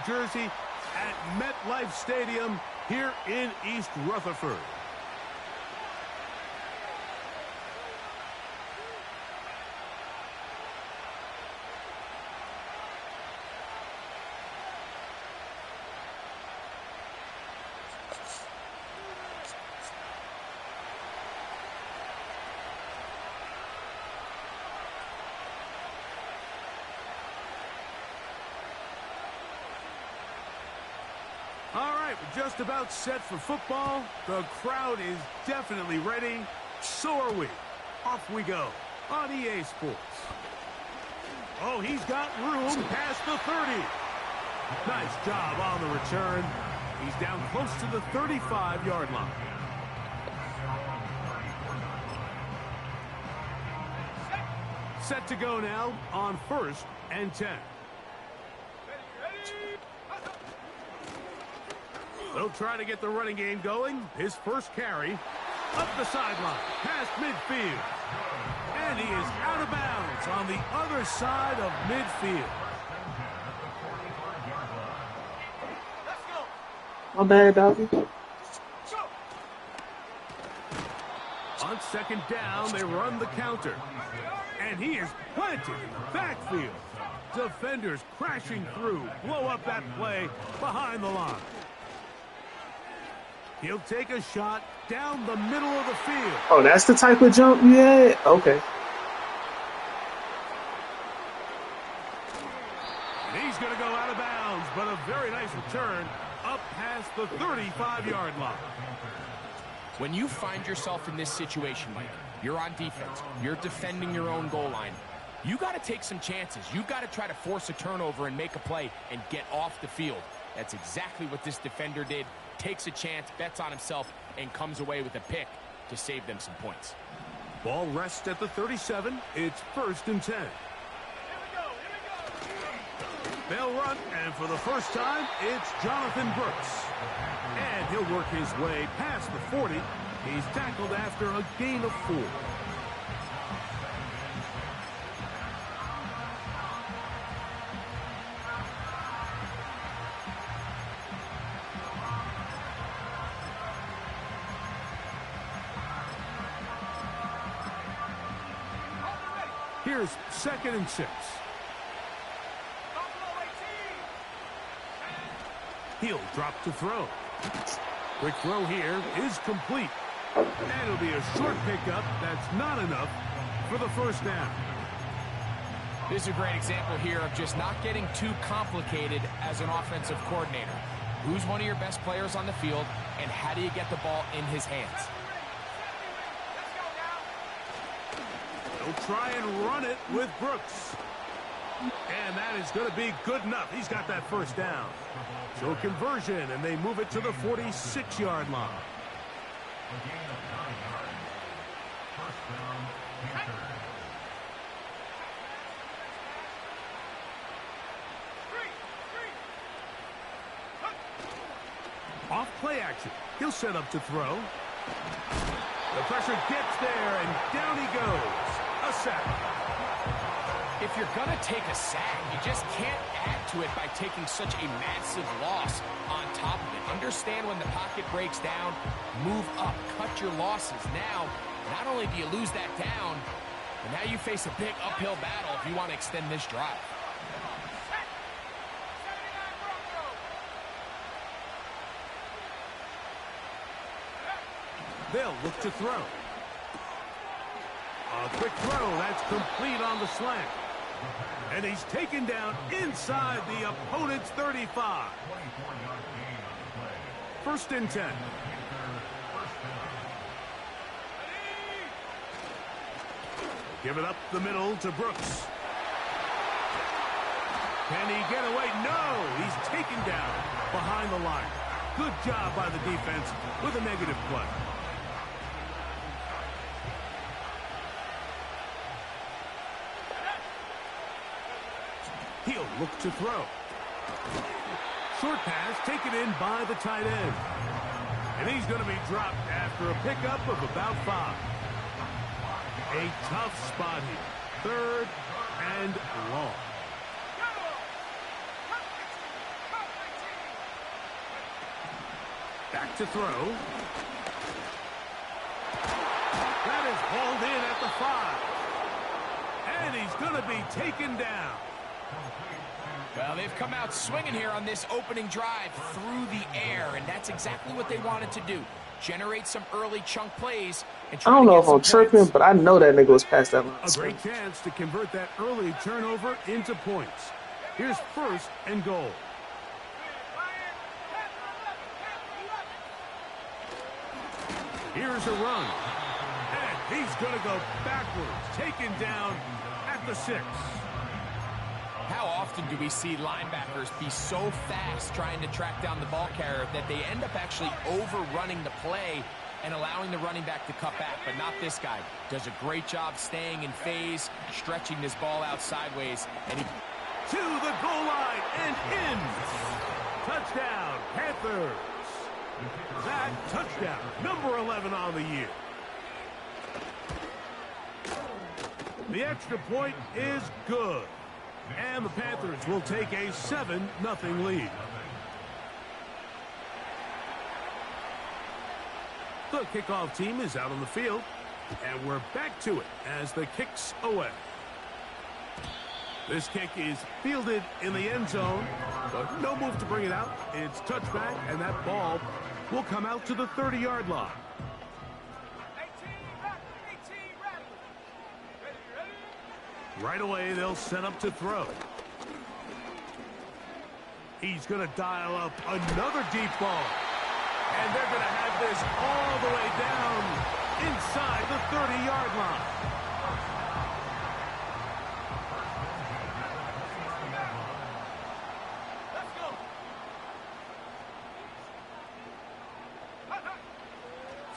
Jersey at MetLife Stadium here in East Rutherford. All right, we're just about set for football. The crowd is definitely ready. So are we. Off we go on EA Sports. Oh, he's got room past the 30. Nice job on the return. He's down close to the 35-yard line. Set to go now on 1st and 10. They'll try to get the running game going. His first carry up the sideline, past midfield. And he is out of bounds on the other side of midfield. My bad, doggy. On 2nd down, they run the counter. And he is planted in the backfield. Defenders crashing through, blow up that play behind the line. He'll take a shot down the middle of the field. Oh, that's the type of jump you had? Okay. And he's going to go out of bounds, but a very nice return up past the 35-yard line. When you find yourself in this situation, Mike, you're on defense, you're defending your own goal line, you got to take some chances. You got to try to force a turnover and make a play and get off the field. That's exactly what this defender did. Takes a chance, bets on himself, and comes away with a pick to save them some points. Ball rests at the 37. It's 1st and 10. They'll run, and for the first time, it's Jonathan Brooks. And he'll work his way past the 40. He's tackled after a gain of 4. Here's 2nd and 6. He'll drop to throw. Quick throw here is complete. And it'll be a short pickup. That's not enough for the first down. This is a great example here of just not getting too complicated as an offensive coordinator. Who's one of your best players on the field, and how do you get the ball in his hands? They'll try and run it with Brooks. And that is going to be good enough. He's got that first down. So conversion, and they move it to the 46-yard line. Off play action. He'll set up to throw. The pressure gets there, and down he goes. A sack. If you're going to take a sack, you just can't add to it by taking such a massive loss on top of it. Understand when the pocket breaks down, move up, cut your losses. Now, not only do you lose that down, but now you face a big uphill battle if you want to extend this drive. They'll look to throw. A quick throw. That's complete on the slant. And he's taken down inside the opponent's 35. 1st and 10. Give it up the middle to Brooks. Can he get away? No! He's taken down behind the line. Good job by the defense with a negative play. He'll look to throw. Short pass taken in by the tight end. And he's going to be dropped after a pickup of about 5. A tough spot here. 3rd and long. Set to throw. That is hauled in at the 5. And he's going to be taken down. Well, they've come out swinging here on this opening drive through the air, and that's exactly what they wanted to do. Generate some early chunk plays. And I try don't to know get if I'm some tripping, points. but I know that nigga was past that line. A great chance to convert that early turnover into points. Here's 1st and goal. Here's a run. And he's going to go backwards, taken down at the 6. How often do we see linebackers be so fast trying to track down the ball carrier that they end up actually overrunning the play and allowing the running back to cut back? But not this guy. Does a great job staying in phase, stretching this ball out sideways, and he... To the goal line and in. Touchdown, Panthers. That touchdown, number 11 on the year. The extra point is good. And the Panthers will take a 7-0 lead. The kickoff team is out on the field. And we're back to it as the kick's away. This kick is fielded in the end zone, but no move to bring it out. It's touchback, and that ball will come out to the 30-yard line. Right away, they'll set up to throw. He's going to dial up another deep ball. And they're going to have this all the way down inside the 30-yard line.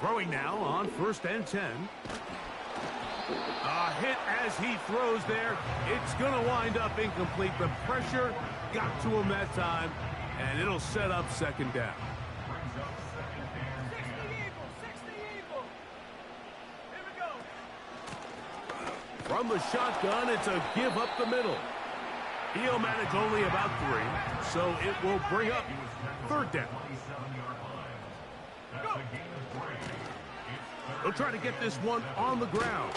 Throwing now on 1st and 10. A hit as he throws there. It's going to wind up incomplete. The pressure got to him that time, and it'll set up 2nd down. From the shotgun, it's a give up the middle. He'll manage only about 3, so it will bring up 3rd down. They'll try to get this one on the ground.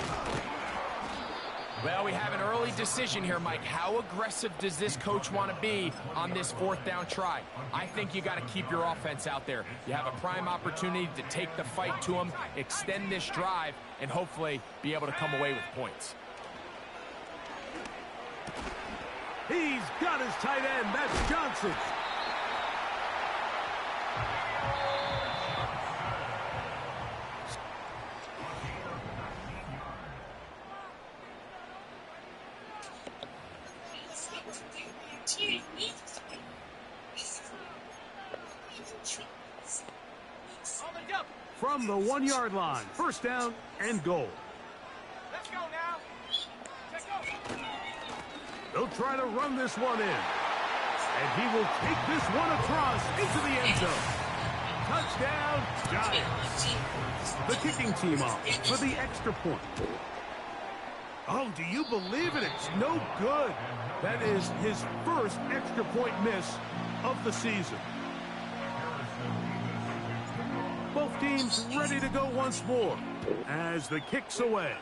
Well, we have an early decision here, Mike. How aggressive does this coach want to be on this 4th down try? I think you got to keep your offense out there. You have a prime opportunity to take the fight to them, extend this drive, and hopefully be able to come away with points. He's got his tight end. That's Johnson. From the 1-yard line, 1st down and goal. Let's go now. Let's go. They'll try to run this one in. And he will take this one across into the end zone. Touchdown, Giants. The kicking team off for the extra point. Oh, do you believe it? It's no good. That is his 1st extra point miss of the season. Both teams ready to go once more as the kick's away.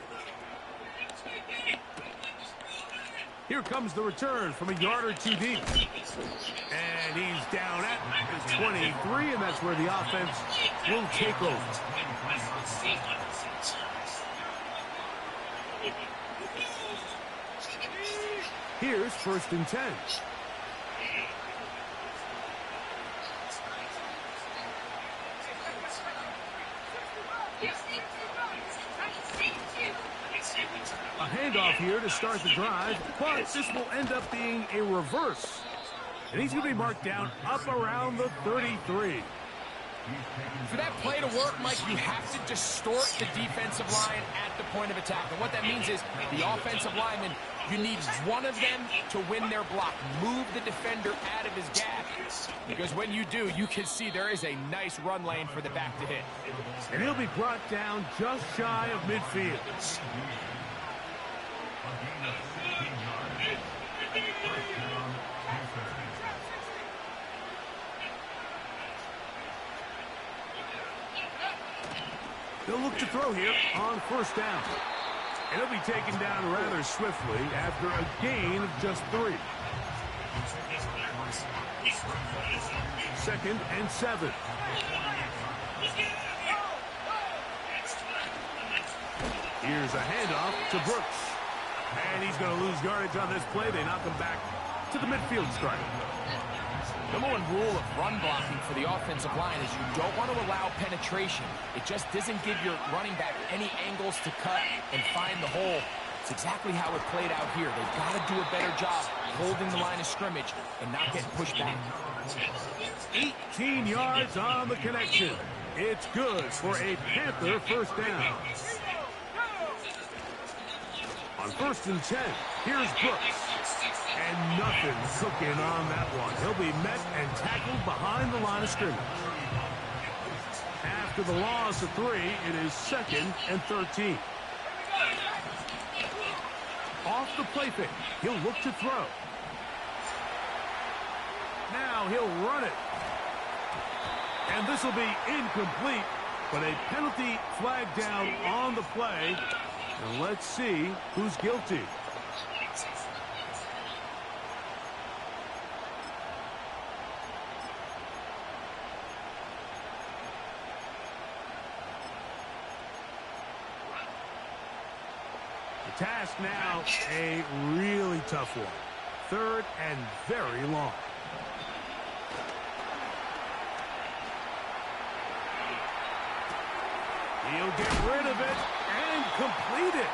Here comes the return from a yard or 2 deep. And he's down at his 23, and that's where the offense will take over. Here's 1st and 10. A handoff here to start the drive, but this will end up being a reverse. And he's going to be marked down up around the 33. For that play to work, Mike, you have to distort the defensive line at the point of attack. And what that means is the offensive lineman, you need one of them to win their block. Move the defender out of his gap. Because when you do, you can see there is a nice run lane for the back to hit. And he'll be brought down just shy of midfield. They'll look to throw here on first down. And he'll be taken down rather swiftly after a gain of just 3. 2nd and 7. Here's a handoff to Brooks. And he's going to lose yardage on this play. They knock him back to the midfield stripe. Number one rule of run blocking for the offensive line is you don't want to allow penetration. It just doesn't give your running back any angles to cut and find the hole. It's exactly how it played out here. They've got to do a better job holding the line of scrimmage and not getting pushed back. 18 yards on the connection. It's good for a Panther first down. On 1st and 10, here's Brooks. And nothing cooking on that one. He'll be met and tackled behind the line of scrimmage. After the loss of 3, it is 2nd and 13. Off the play fake, he'll look to throw. Now he'll run it. And this will be incomplete, but a penalty flag down on the play. And let's see who's guilty. The task now, a really tough one. 3rd and very long. He'll get rid of it and complete it.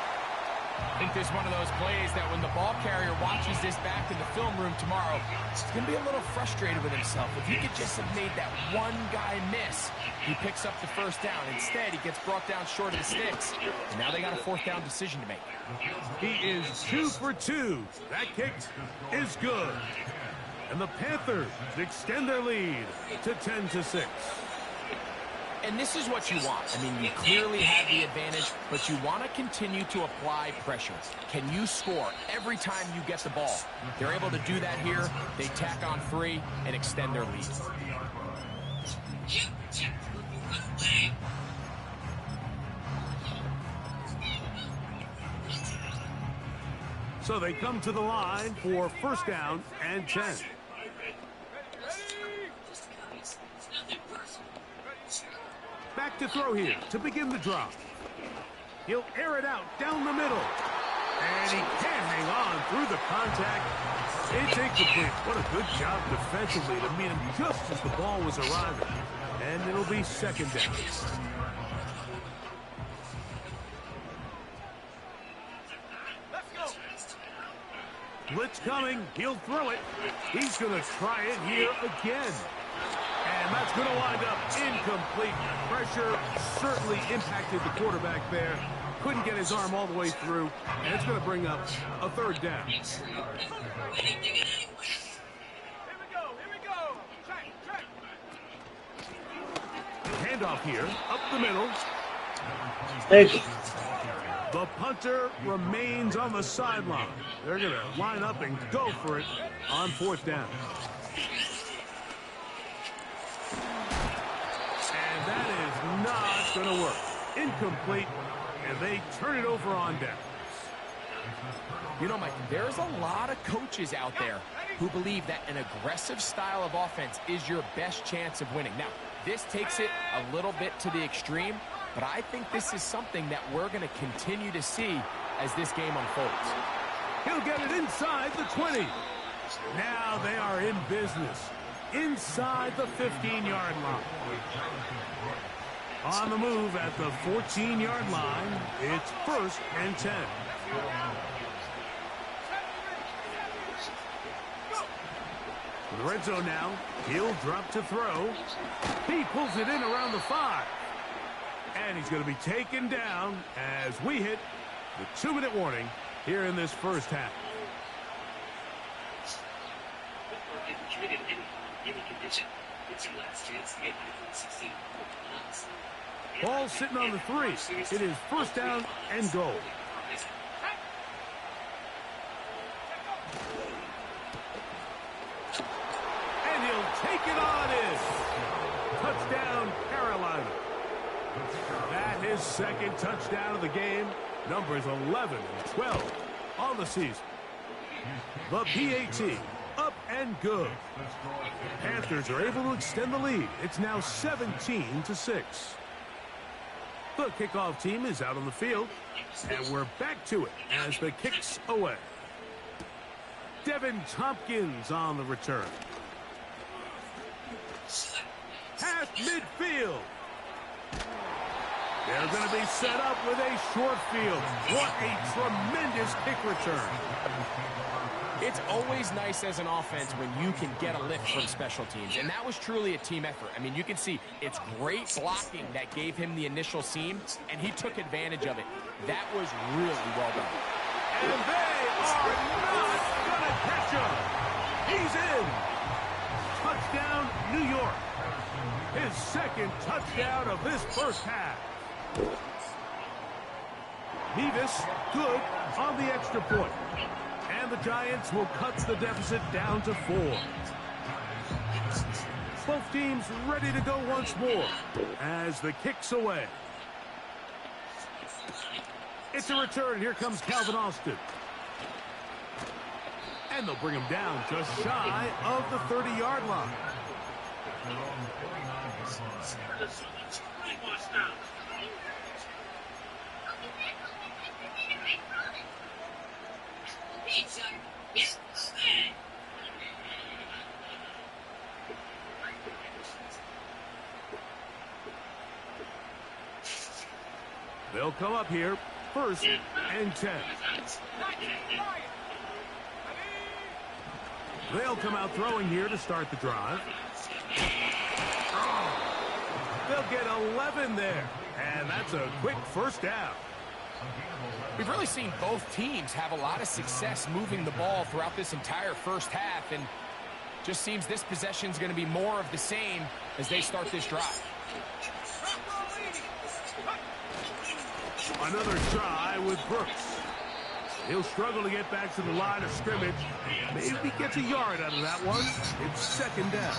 I think this is one of those plays that when the ball carrier watches this back in the film room tomorrow, he's going to be a little frustrated with himself. If he could just have made that one guy miss, he picks up the first down. Instead, he gets brought down short of the sticks. And now they got a 4th down decision to make. He is 2 for 2. That kick is good. And the Panthers extend their lead to 10-6. And this is what you want. I mean, you clearly have the advantage, but you want to continue to apply pressure. Can you score every time you get the ball? They're able to do that here. They tack on 3 and extend their lead. So they come to the line for first down and 10. Back to throw here to begin the drop. He'll air it out down the middle. And he can't hang on through the contact. It's incomplete. What a good job defensively to meet him just as the ball was arriving. And it'll be 2nd down. Blitz coming. He'll throw it. He's going to try it here again. And that's going to wind up incomplete. Pressure certainly impacted the quarterback there. Couldn't get his arm all the way through. And it's going to bring up a 3rd down. Here we go. Check. Handoff here, up the middle. Thank you. The punter remains on the sideline. They're going to line up and go for it on 4th down. And that is not going to work. Incomplete, and they turn it over on downs. You know, Mike, there's a lot of coaches out there who believe that an aggressive style of offense is your best chance of winning. Now, this takes it a little bit to the extreme, but I think this is something that we're going to continue to see as this game unfolds. He'll get it inside the 20. Now they are in business. Inside the 15-yard line. On the move at the 14-yard line, it's 1st and 10. In the red zone now, he'll drop to throw. He pulls it in around the 5. And he's going to be taken down as we hit the 2-minute warning here in this first half. Ball sitting on the 3. It is 1st down and goal. And he'll take it on in. Touchdown, Carolina. That his second touchdown of the game. Numbers 11 and 12 on the season. The PAT, up and good. Panthers are able to extend the lead. It's now 17-6. The kickoff team is out on the field, and we're back to it as the kick's away. Devin Tompkins on the return. Half midfield. They're going to be set up with a short field. What a tremendous kick return. It's always nice as an offense when you can get a lift from special teams, and that was truly a team effort. I mean, you can see it's great blocking that gave him the initial seam, and he took advantage of it. That was really well done. And they are not going to catch him. He's in. Touchdown, New York. His second touchdown of this first half. Nevis, good on the extra point. And the Giants will cut the deficit down to 4. Both teams ready to go once more as the kick's away. It's a return. Here comes Calvin Austin. And they'll bring him down just shy of the 30-yard line. They'll come up here, 1st and 10. They'll come out throwing here to start the drive. They'll get 11 there, and that's a quick first down. We've really seen both teams have a lot of success moving the ball throughout this entire first half, and just seems this possession is going to be more of the same as they start this drive. Another try with Brooks. He'll struggle to get back to the line of scrimmage. Maybe gets a yard out of that one. It's 2nd down.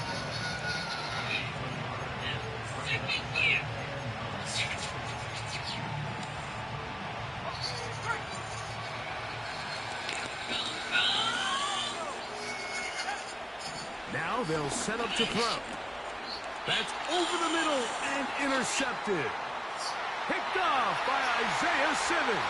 Now they'll set up to throw. That's over the middle and intercepted. Picked off by Isaiah Simmons.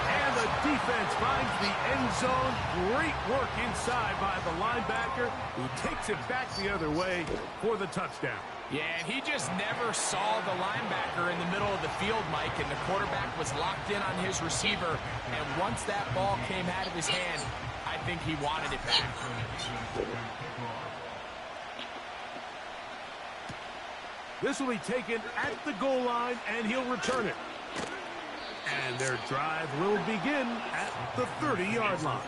And the defense finds the end zone. Great work inside by the linebacker, who takes it back the other way for the touchdown. Yeah, and he just never saw the linebacker in the middle of the field, Mike, and the quarterback was locked in on his receiver. And once that ball came out of his hand, I think he wanted it back. This will be taken at the goal line, and he'll return it. And their drive will begin at the 30-yard line.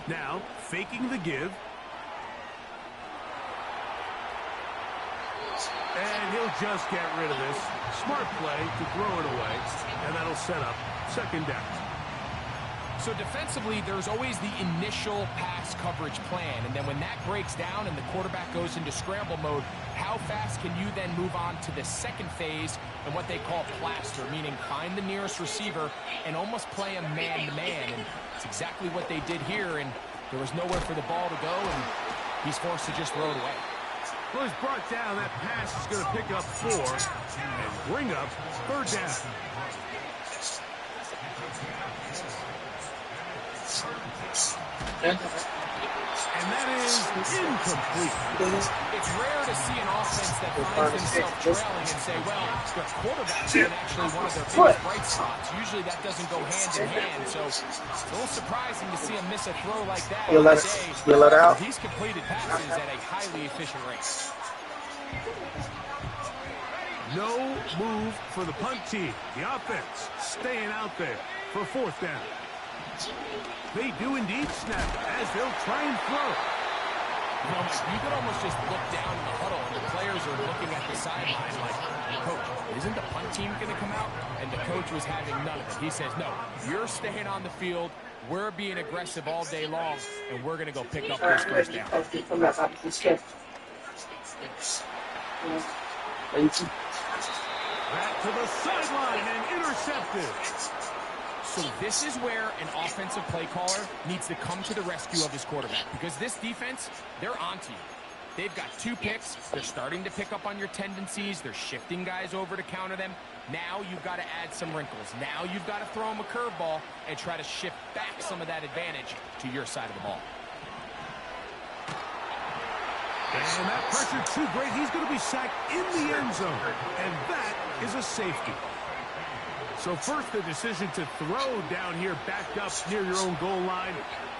Now, faking the give. And he'll just get rid of this. Smart play to throw it away. And that'll set up 2nd down. So defensively, there's always the initial pass coverage plan. And then when that breaks down and the quarterback goes into scramble mode, how fast can you then move on to the second phase and what they call plaster, meaning find the nearest receiver and almost play a man-to-man. And it's exactly what they did here. And there was nowhere for the ball to go, and he's forced to just throw it away. Well, he's brought down. That pass is going to pick up 4 and bring up 3rd down. And that is incomplete. It's rare to see an offense that finds themselves trailing and say, well, the quarterback's been actually one of their biggest bright spots. Usually that doesn't go hand in hand, so it's a little surprising to see him miss a throw like that You let it out. He's completed passes at a highly efficient rate. No move for the punt team. The offense staying out there for 4th down. They do indeed snap as they'll try and throw. You know, you could almost just look down in the huddle, and the players are looking at the sideline like, Coach, isn't the punt team going to come out? And the coach was having none of it. He says, no, you're staying on the field. We're being aggressive all day long, and we're going to go pick up this first down. Back to the sideline and intercepted. So this is where an offensive play caller needs to come to the rescue of his quarterback, because this defense, they're onto you. They've got 2 picks. They're starting to pick up on your tendencies. They're shifting guys over to counter them. Now you've got to add some wrinkles. Now you've got to throw them a curveball and try to shift back some of that advantage to your side of the ball. And that pressure too great. He's going to be sacked in the end zone. And that is a safety. So first the decision to throw down here backed up near your own goal line.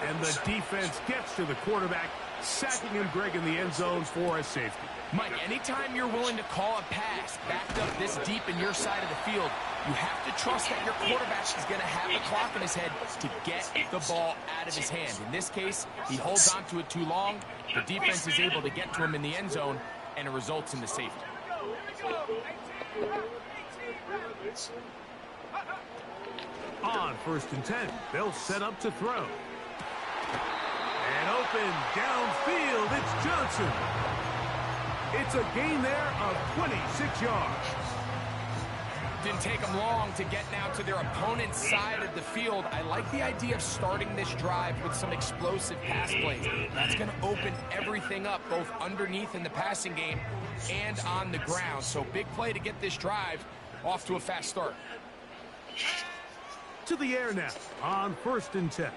And the defense gets to the quarterback, sacking him, Greg, in the end zone for a safety. Mike, anytime you're willing to call a pass backed up this deep in your side of the field, you have to trust that your quarterback is going to have the clock in his head to get the ball out of his hand. In this case, he holds on to it too long. The defense is able to get to him in the end zone, and it results in the safety. On 1st and 10, they'll set up to throw. And open downfield, it's Johnson. It's a gain there of 26 yards. Didn't take them long to get now to their opponent's side of the field. I like the idea of starting this drive with some explosive pass plays. That's going to open everything up, both underneath in the passing game and on the ground. So big play to get this drive off to a fast start. To the air now on 1st and 10.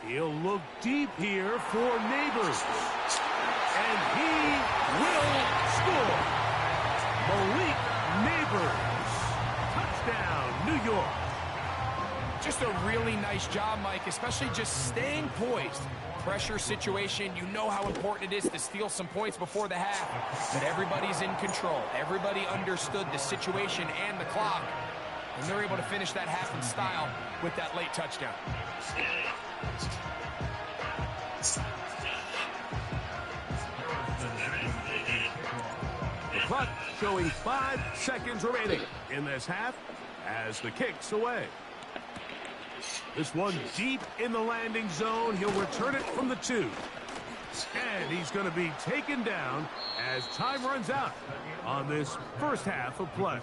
He'll look deep here for Neighbors. And he will score. Malik Neighbors. Touchdown, New York. Just a really nice job, Mike, especially just staying poised. Pressure situation, you know how important it is to steal some points before the half. But everybody's in control. Everybody understood the situation and the clock. And they're able to finish that half in style with that late touchdown. The clock showing 5 seconds remaining in this half as the kick's away. This one deep in the landing zone. He'll return it from the 2. And he's going to be taken down as time runs out on this first half of play.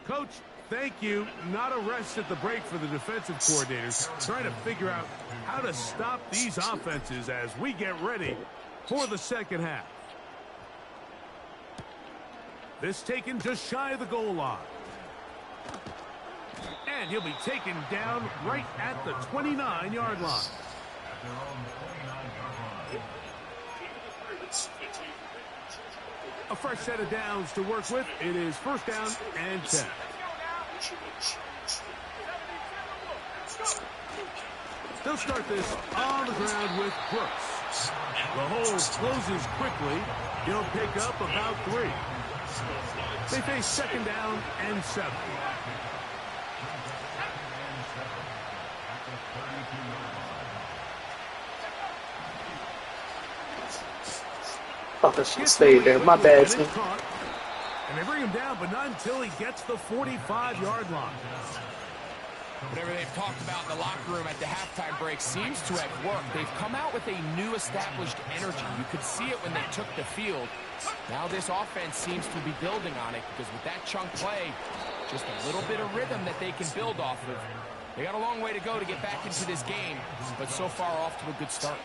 Coach, thank you. Not a rest at the break for the defensive coordinators, trying to figure out how to stop these offenses as we get ready for the second half. This taken just shy of the goal line. And he'll be taken down right at the 29-yard line. A fresh set of downs to work with. It is 1st down and 10. They'll start this on the ground with Brooks. The hole closes quickly. He'll pick up about 3. They face 2nd down and 7. Thought this should stay there. My bad, team. And they bring him down, but not until he gets the 45-yard line. Whatever they've talked about in the locker room at the halftime break seems to have worked. They've come out with a new established energy. You could see it when they took the field. Now this offense seems to be building on it, because with that chunk play, just a little bit of rhythm that they can build off of. They got a long way to go to get back into this game, but so far off to a good start.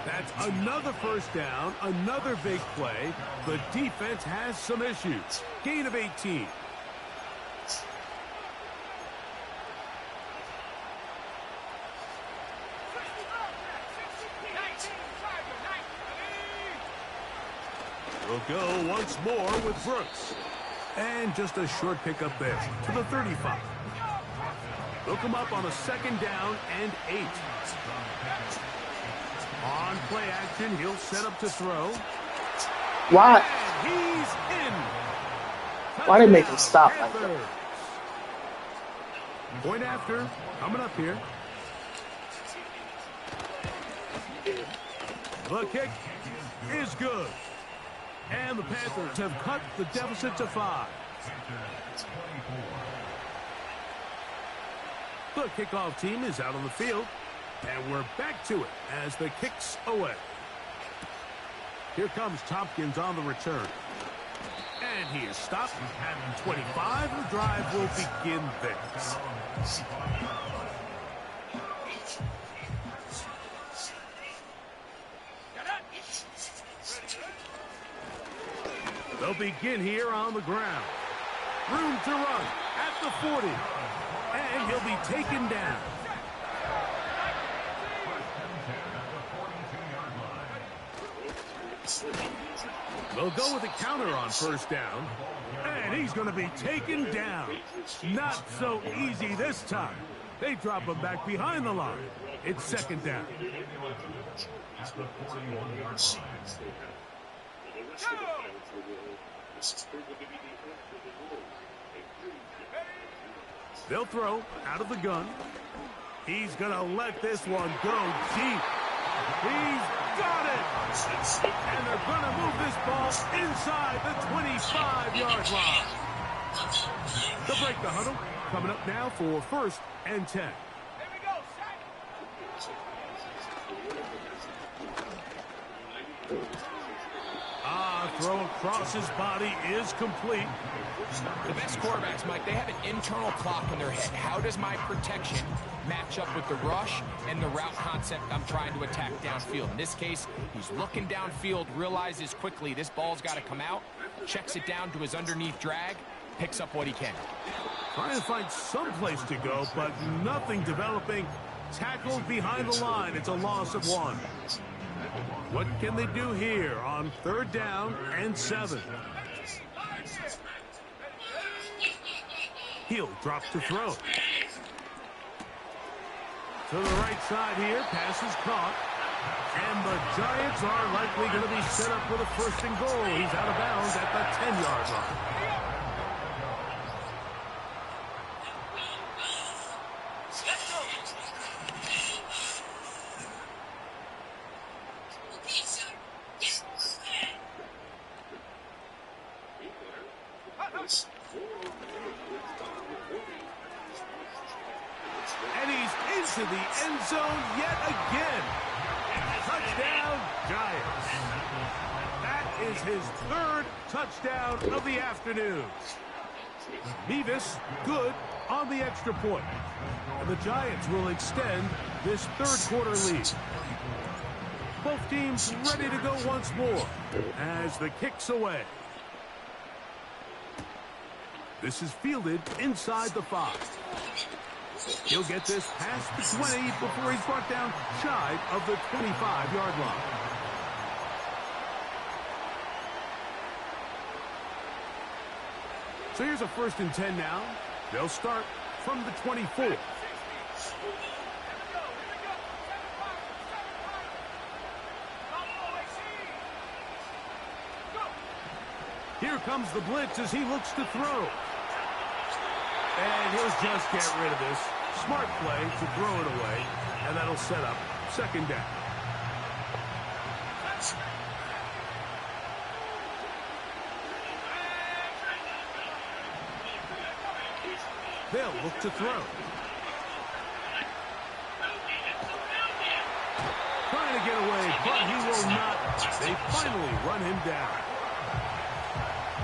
That's another 1st down, another big play. The defense has some issues. Gain of 18. We'll go once more with Brooks. And just a short pickup there to the 35. They'll come up on a 2nd down and 8. On play action, he'll set up to throw. Why? And he's in. Why they make him stop like that? Panthers. Point after, coming up here. The kick is good. And the Panthers have cut the deficit to 5. The kickoff team is out on the field. And we're back to it as the kick's away. Here comes Tompkins on the return. And he is stopped at 25. The drive will begin there. They'll begin here on the ground. Room to run at the 40. And he'll be taken down. They'll go with a counter on first down. And he's going to be taken down. Not so easy this time. They drop him back behind the line. It's second down. They'll throw out of the gun. He's going to let this one go deep. He's got it. And they're going to move this ball inside the 25-yard line. They'll break the huddle. Coming up now for 1st and 10. Throw across his body is complete. The best quarterbacks, Mike, they have an internal clock in their head. How does my protection match up with the rush and the route concept I'm trying to attack downfield? In this case, he's looking downfield, realizes quickly this ball's got to come out, checks it down to his underneath drag, picks up what he can. Trying to find some place to go, but nothing developing. Tackled behind the line. It's a loss of 1. What can they do here on 3rd down and 7? He'll drop to throw. To the right side here, pass is caught. And the Giants are likely going to be set up with a 1st and goal. He's out of bounds at the 10-yard line. And he's into the end zone yet again. Touchdown, Giants. That is his 3rd touchdown of the afternoon. Mevis good on the extra point. And the Giants will extend this 3rd quarter lead. Both teams ready to go once more as the kick's away. This is fielded inside the 5. He'll get this past the 20 before he's brought down shy of the 25-yard line. So here's a 1st and 10 now. They'll start from the 24. Here comes the blitz as he looks to throw. And he'll just get rid of this. Smart play to throw it away. And that'll set up 2nd down. They'll look to throw. Trying to get away, but he will not. They finally run him down.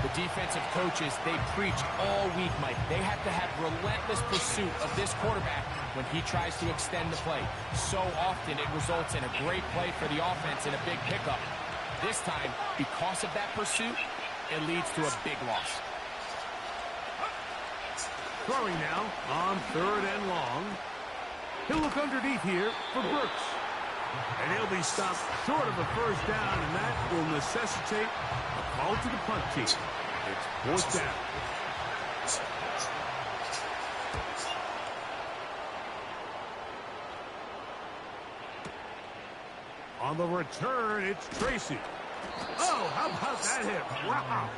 The defensive coaches, they preach all week, Mike. They have to have relentless pursuit of this quarterback when he tries to extend the play. So often it results in a great play for the offense and a big pickup. This time, because of that pursuit, it leads to a big loss. Throwing now on 3rd and long. He'll look underneath here for Brooks. And he'll be stopped short of a 1st down, and that will necessitate a call to the punt team. It's 4th down. On the return, it's Tracy. Oh, how about that hit? Wow.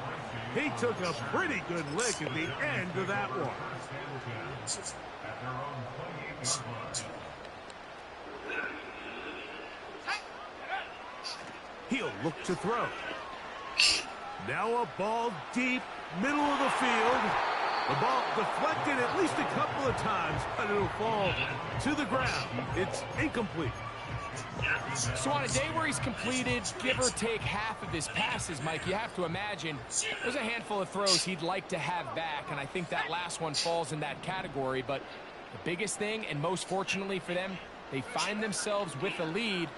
He took a pretty good lick at the end of that one. He'll look to throw. Now a ball deep, middle of the field. The ball deflected at least a couple of times, but it'll fall to the ground. It's incomplete. So on a day where he's completed, give or take half of his passes, Mike, you have to imagine there's a handful of throws he'd like to have back, and I think that last one falls in that category. But the biggest thing, and most fortunately for them, they find themselves with a lead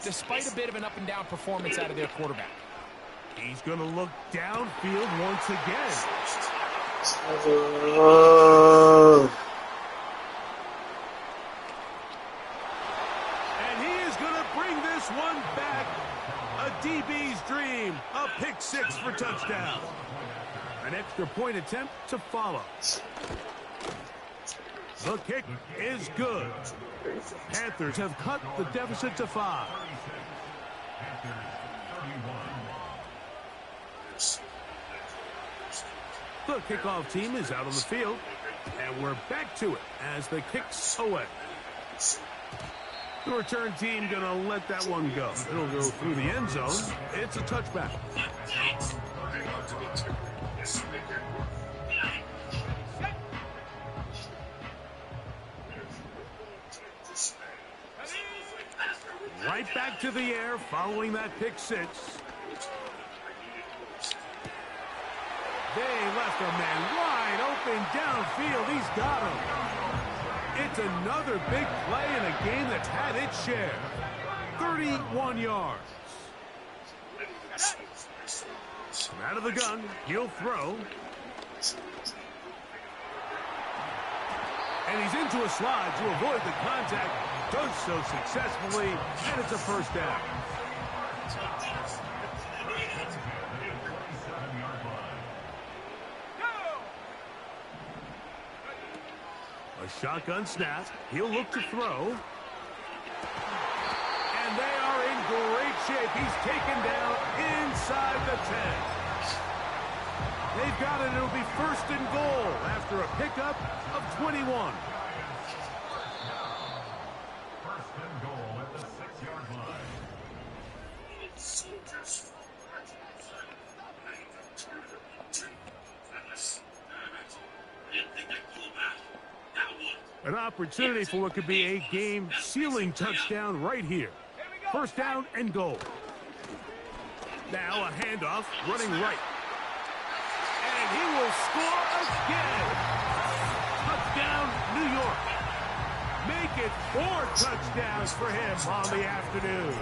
despite a bit of an up-and-down performance out of their quarterback. He's going to look downfield once again. And he is going to bring this one back. A DB's dream. A pick six for touchdown. An extra point attempt to follow. The kick is good. Panthers have cut the deficit to 5. The kickoff team is out on the field, and we're back to it as the kick's away. The return team going to let that one go. It'll go through the end zone. It's a touchback. Right back to the air following that pick six. They left a man wide open downfield. He's got him. It's another big play in a game that's had its share. 31 yards. Out of the gun, he'll throw. And he's into a slide to avoid the contact. Does so successfully, and it's a first down. A shotgun snap. He'll look to throw. And they are in great shape. He's taken down inside the 10. They've got it. It'll be first and goal after a pickup of 21. First and goal at the 6-yard line. An opportunity for what could be a game-sealing touchdown right here. First down and goal. Now a handoff running right. And he will score again. Touchdown, New York. Make it 4 touchdowns for him on the afternoon.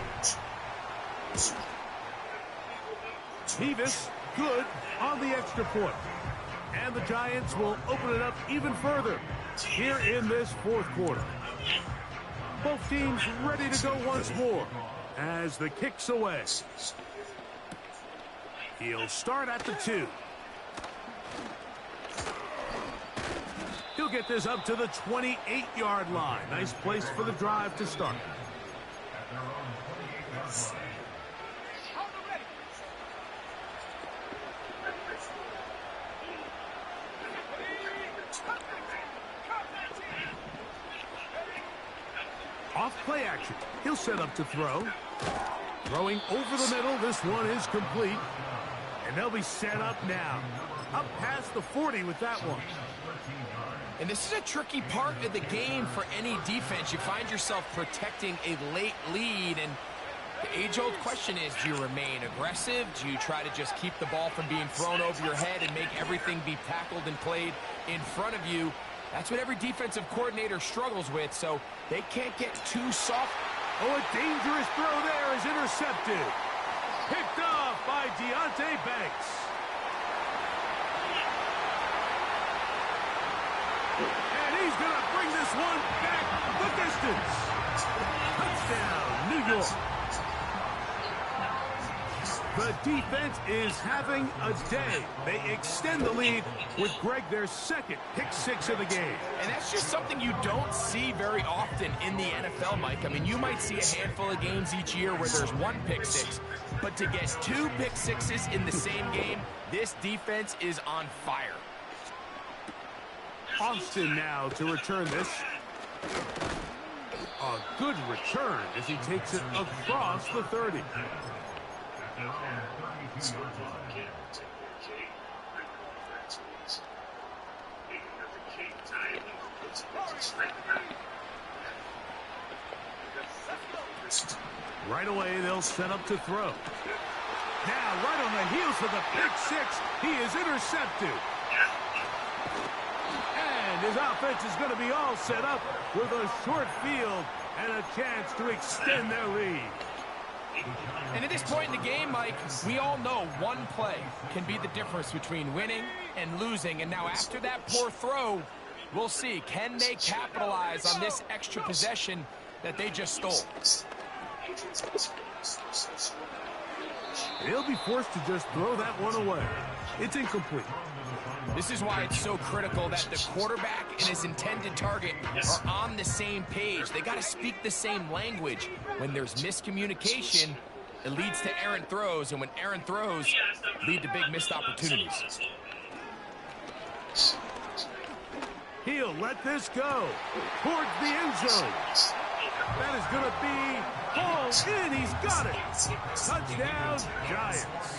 Davis, good on the extra point. And the Giants will open it up even further here in this fourth quarter. Both teams ready to go once more as the kick's away. He'll start at the 2. He'll get this up to the 28-yard line. Nice place for the drive to start. Off play action. He'll set up to throw. Throwing over the middle. This one is complete. And they'll be set up now. Up past the 40 with that one. And this is a tricky part of the game for any defense. You find yourself protecting a late lead, and the age-old question is, do you remain aggressive? Do you try to just keep the ball from being thrown over your head and make everything be tackled and played in front of you? That's what every defensive coordinator struggles with, so they can't get too soft. Oh, a dangerous throw there is intercepted. Picked off by Deonte Banks. And he's going to bring this one back the distance. Touchdown, New York. The defense is having a day. They extend the lead with Greg their second pick six of the game. And that's just something you don't see very often in the NFL, Mike. I mean, you might see a handful of games each year where there's one pick six, but to get two pick sixes in the same game, this defense is on fire. Austin now to return this. A good return as he takes it across the 30. Right away, they'll set up to throw. Now, right on the heels of the pick six, he is intercepted. And his offense is going to be all set up with a short field and a chance to extend their lead. And at this point in the game, Mike, we all know one play can be the difference between winning and losing. And now after that poor throw, we'll see, can they capitalize on this extra possession that they just stole? They'll be forced to just throw that one away. It's incomplete. This is why it's so critical that the quarterback and his intended target are on the same page. They got to speak the same language. When there's miscommunication, it leads to errant throws, and when errant throws lead to big missed opportunities. He'll let this go towards the end zone. That is going to be hauled in. He's got it. Touchdown, Giants.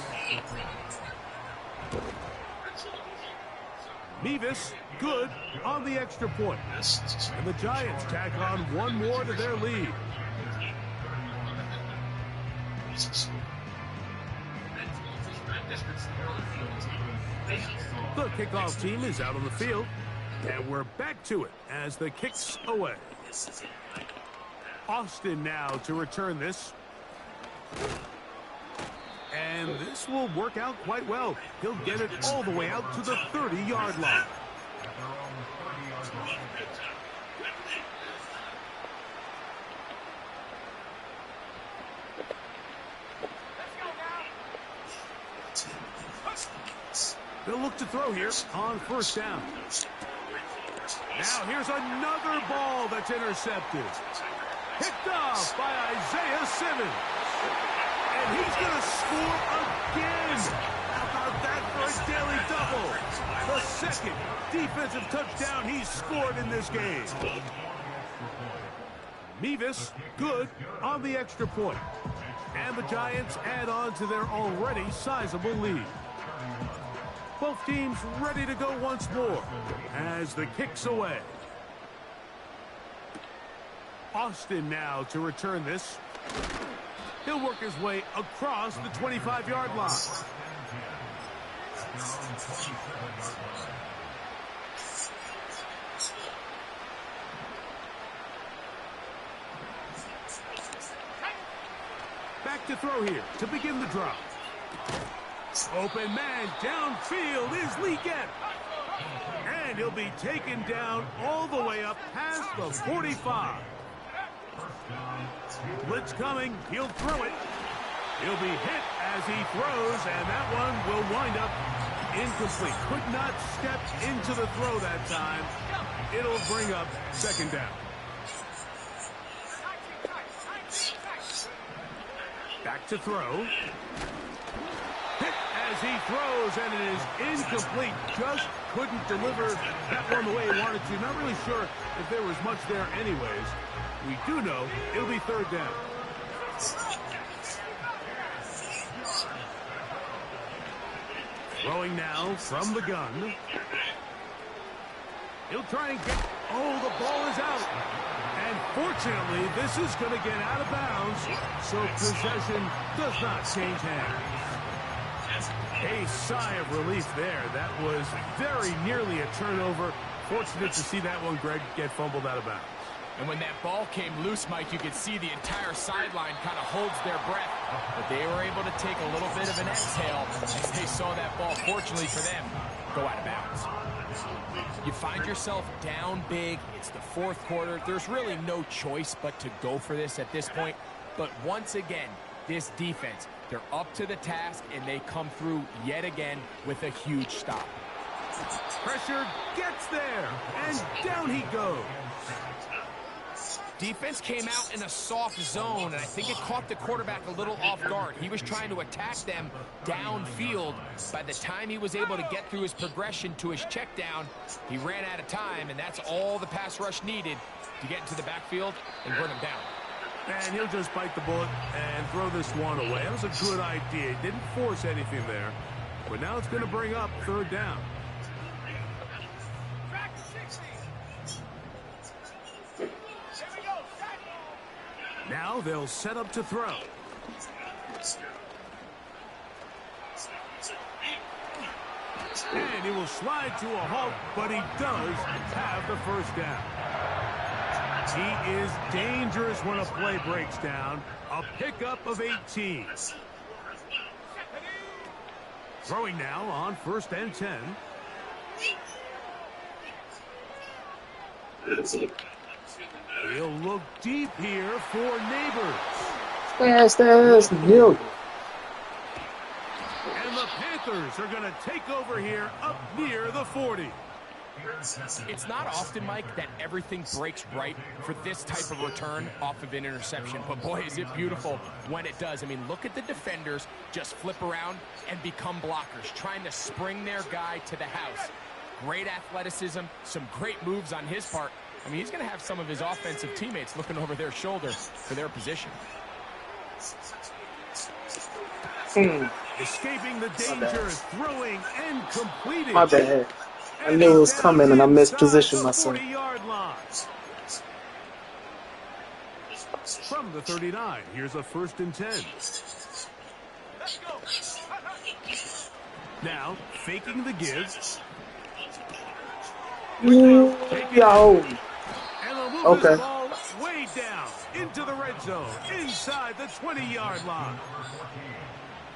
Mevis, good on the extra point. And the Giants tack on one more to their lead. The kickoff team is out on the field. And we're back to it as the kick's away. Austin now to return this. And this will work out quite well. He'll get it all the way out to the 30-yard line. They'll look to throw here on first down. Now here's another ball that's intercepted. Picked off by Isaiah Simmons. And he's going to score again. How about that for a daily double? The second defensive touchdown he's scored in this game. Mevis, good on the extra point. And the Giants add on to their already sizable lead. Both teams ready to go once more as the kick's away. Austin now to return this. He'll work his way across the 25-yard line. Back to throw here to begin the drive. Open man downfield is Lee Gett. And he'll be taken down all the way up past the 45. Blitz coming. He'll throw it. He'll be hit as he throws, and that one will wind up incomplete. Could not step into the throw that time. It'll bring up second down. Back to throw. Hit as he throws, and it is incomplete. Just couldn't deliver that one the way he wanted to. Not really sure if there was much there anyways. We do know it'll be third down. Throwing now from the gun. He'll try and get... Oh, the ball is out. And fortunately, this is going to get out of bounds, so possession does not change hands. A sigh of relief there. That was very nearly a turnover. Fortunate to see that one, Greg, get fumbled out of bounds. And when that ball came loose, Mike, you could see the entire sideline kind of holds their breath. But they were able to take a little bit of an exhale as they saw that ball, fortunately for them, go out of bounds. You find yourself down big. It's the fourth quarter. There's really no choice but to go for this at this point. But once again, this defense They're up to the task, and they come through yet again with a huge stop. Pressure gets there, and down he goes. Defense came out in a soft zone, and I think it caught the quarterback a little off guard. He was trying to attack them downfield. By the time he was able to get through his progression to his check down, he ran out of time, and that's all the pass rush needed to get into the backfield and bring him down. And he'll just bite the bullet and throw this one away. That was a good idea. He didn't force anything there. But now it's going to bring up third down. Now they'll set up to throw. And he will slide to a halt, but he does have the first down. He is dangerous when a play breaks down. A pickup of 18. Throwing now on 1st and 10. He'll look deep here for Neighbors. Fast as Neil. And the Panthers are going to take over here up near the 40. It's not often, Mike, that everything breaks right for this type of return off of an interception. But, boy, is it beautiful when it does. I mean, look at the defenders just flip around and become blockers, trying to spring their guy to the house. Great athleticism, some great moves on his part. I mean, he's going to have some of his offensive teammates looking over their shoulder for their position. Escaping the danger, throwing and completing. My bad. I knew it was coming and I mispositioned myself. 40-yard line. From the 39, here's a 1st and 10. Now, faking the give. Yo. And they'll move Okay. this ball way down into the red zone, inside the 20-yard line.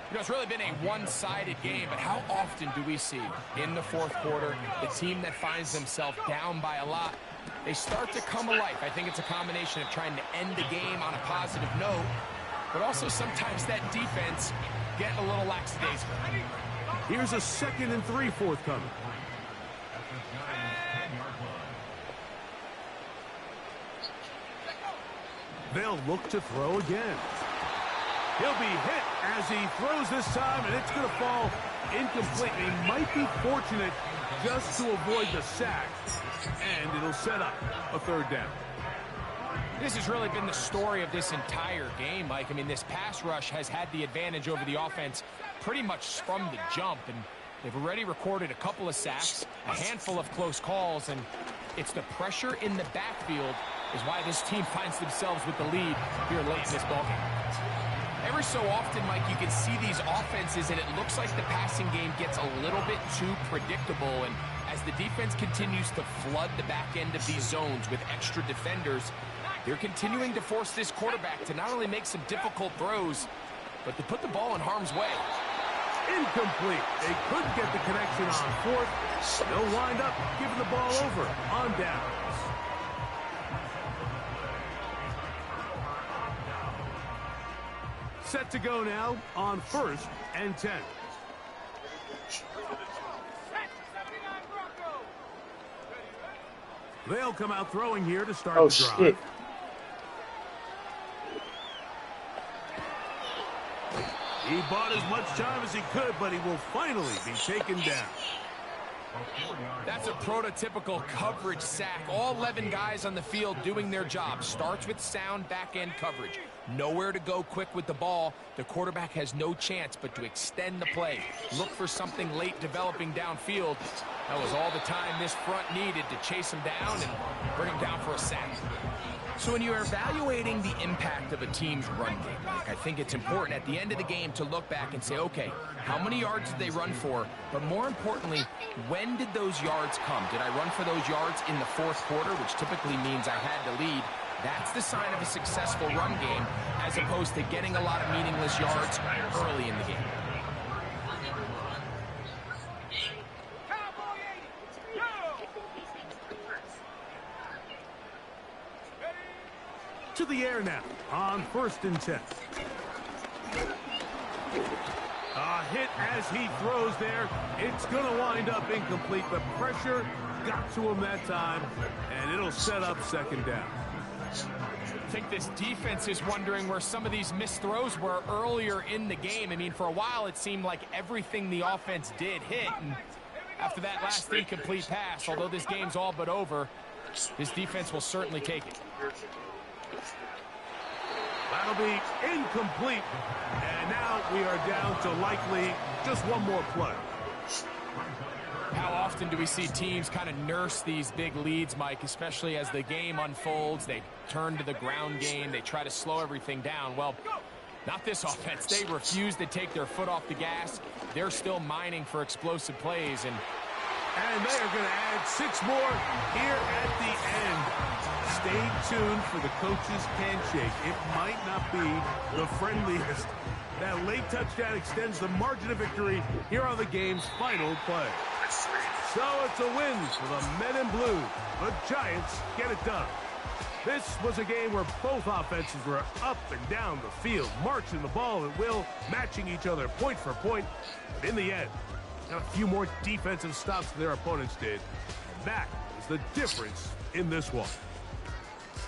You know, it's really been a one-sided game, but how often do we see in the 4th quarter the team that finds themselves down by a lot, they start to come alive? I think it's a combination of trying to end the game on a positive note, but also sometimes that defense getting a little lackadaisical. Here's a 2nd and 3 forthcoming. They'll look to throw again. He'll be hit as he throws this time, and it's going to fall incomplete. He might be fortunate just to avoid the sack, and it'll set up a 3rd down. This has really been the story of this entire game, Mike. I mean, this pass rush has had the advantage over the offense pretty much from the jump, and they've already recorded a couple of sacks, a handful of close calls, and it's the pressure in the backfield is why this team finds themselves with the lead here late in this ballgame. Every so often, Mike, you can see these offenses, and it looks like the passing game gets a little bit too predictable. And as the defense continues to flood the back end of these zones with extra defenders, they're continuing to force this quarterback to not only make some difficult throws, but to put the ball in harm's way. Incomplete. They couldn't get the connection on 4th. They'll wind up giving the ball over on downs. Set to go now on 1st and 10. They'll come out throwing here to start the drive. Shit. He bought as much time as he could, but he will finally be taken down. That's a prototypical coverage sack. All 11 guys on the field doing their job. Starts with sound back-end coverage. Nowhere to go quick with the ball. The quarterback has no chance but to extend the play. Look for something late developing downfield. That was all the time this front needed to chase him down and bring him down for a sack. So when you're evaluating the impact of a team's run game, Mike, I think it's important at the end of the game to look back and say, okay, how many yards did they run for? But more importantly, when did those yards come? Did I run for those yards in the 4th quarter, which typically means I had to lead? That's the sign of a successful run game, as opposed to getting a lot of meaningless yards early in the game. To the air now on 1st and 10. A hit as he throws there. It's going to wind up incomplete. The pressure got to him that time, and it'll set up second down. I think this defense is wondering where some of these missed throws were earlier in the game. I mean, for a while, it seemed like everything the offense did hit. And after that last incomplete pass, although this game's all but over, this defense will certainly take it. That'll be incomplete. And now we are down to likely just one more play. How often do we see teams kind of nurse these big leads, Mike, especially as the game unfolds? They turn to the ground game. They try to slow everything down. Well, not this offense. They refuse to take their foot off the gas. They're still mining for explosive plays. And they are going to add 6 more here at the end. Stay tuned for the coach's handshake. It might not be the friendliest. That late touchdown extends the margin of victory here on the game's final play. So it's a win for the Men in Blue. The Giants get it done. This was a game where both offenses were up and down the field, marching the ball at will, matching each other point for point. But in the end, got a few more defensive stops than their opponents did. That is the difference in this one.